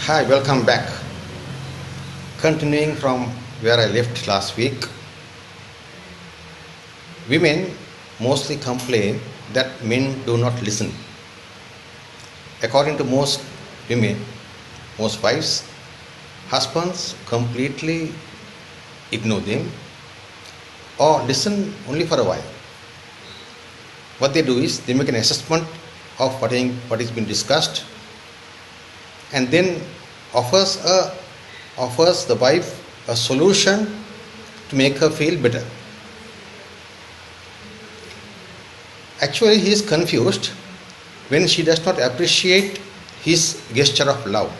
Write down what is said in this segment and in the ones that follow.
Hi, welcome back. Continuing from where I left last week, women mostly complain that men do not listen. According to most women, most wives, husbands completely ignore them or listen only for a while. What they do is they make an assessment of what is being discussed and then offers a offers the wife a solution to make her feel better. Actually, he is confused when she does not appreciate his gesture of love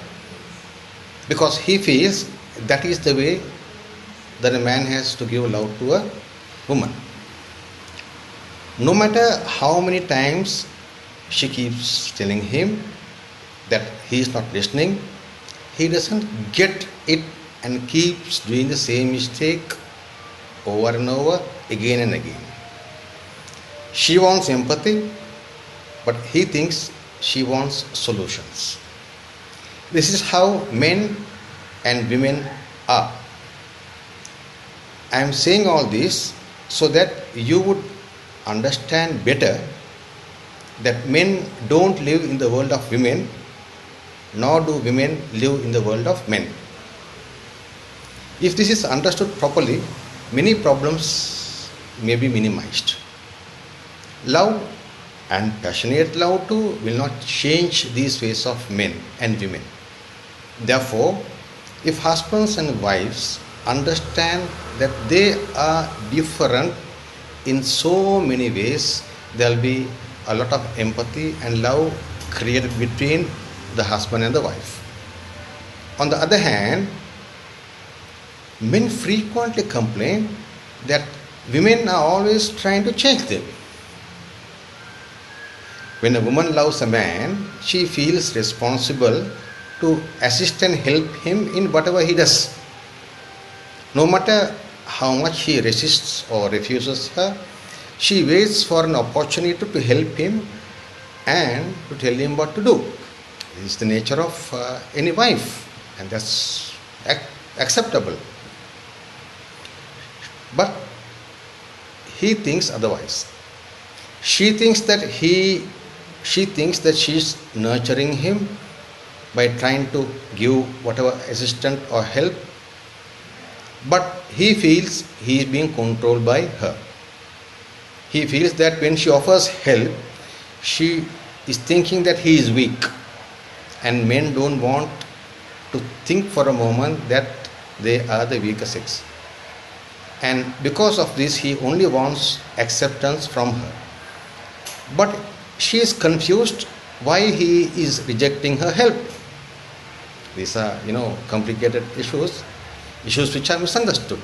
because he feels that is the way that a man has to give love to a woman. No matter how many times she keeps telling him that he is not listening, he doesn't get it and keeps doing the same mistake over and over again and again. She wants empathy, but he thinks she wants solutions. This is how men and women are. I am saying all this so that you would understand better that men don't live in the world of women, nor do women live in the world of men. If this is understood properly, many problems may be minimized. Love and passionate love too will not change these ways of men and women. Therefore, if husbands and wives understand that they are different in so many ways, there will be a lot of empathy and love created between the husband and the wife. On the other hand, men frequently complain that women are always trying to change them. When a woman loves a man, she feels responsible to assist and help him in whatever he does. No matter how much he resists or refuses her, she waits for an opportunity to help him and to tell him what to do. This is the nature of any wife, and that's acceptable. But he thinks otherwise. She thinks that she is nurturing him by trying to give whatever assistance or help, but he feels he is being controlled by her. He feels that when she offers help, she is thinking that he is weak, and men don't want to think for a moment that they are the weaker sex. And because of this, he only wants acceptance from her. But she is confused why he is rejecting her help. These are, complicated issues which are misunderstood.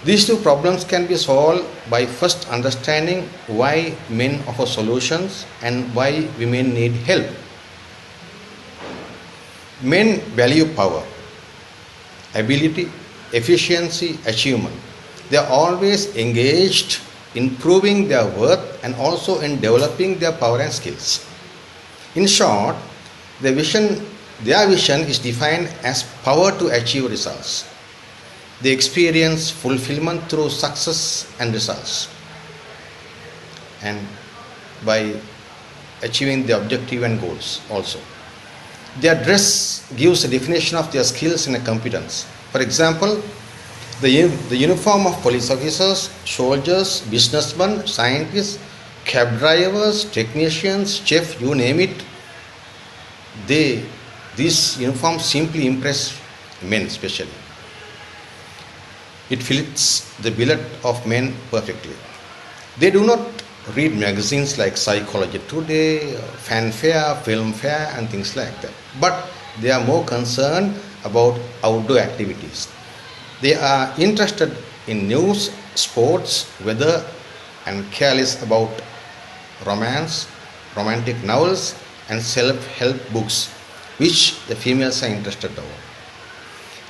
These two problems can be solved by first understanding why men offer solutions and why women need help. Men value power, ability, efficiency, achievement. They are always engaged in proving their worth and also in developing their power and skills. In short, their vision is defined as power to achieve results. They experience fulfillment through success and results, and by achieving the objective and goals also. Their dress gives a definition of their skills and competence. For example, the uniform of police officers, soldiers, businessmen, scientists, cab drivers, technicians, chefs, you name it, these uniforms simply impress men especially. It fits the billet of men perfectly. They do not read magazines like Psychology Today, Fanfare, Filmfare, and things like that. But they are more concerned about outdoor activities. They are interested in news, sports, weather, and careless about romance, romantic novels, and self-help books, which the females are interested in.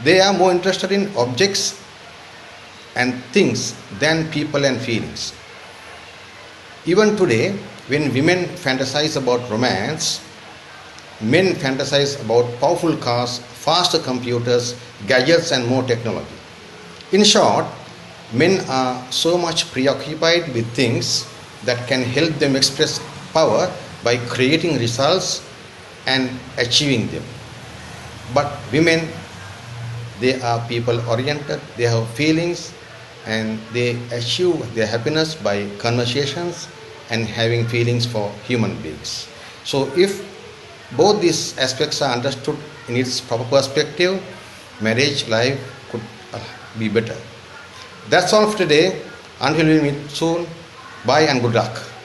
They are more interested in objects and things than people and feelings. Even today, when women fantasize about romance, Men fantasize about powerful cars, faster computers, gadgets, and more technology. In short, men are so much preoccupied with things that can help them express power by creating results and achieving them. But women, they are people oriented, they have feelings, and they achieve their happiness by conversations and having feelings for human beings. So, if both these aspects are understood in its proper perspective, marriage life could be better. That's all for today. Until we meet soon, bye and good luck.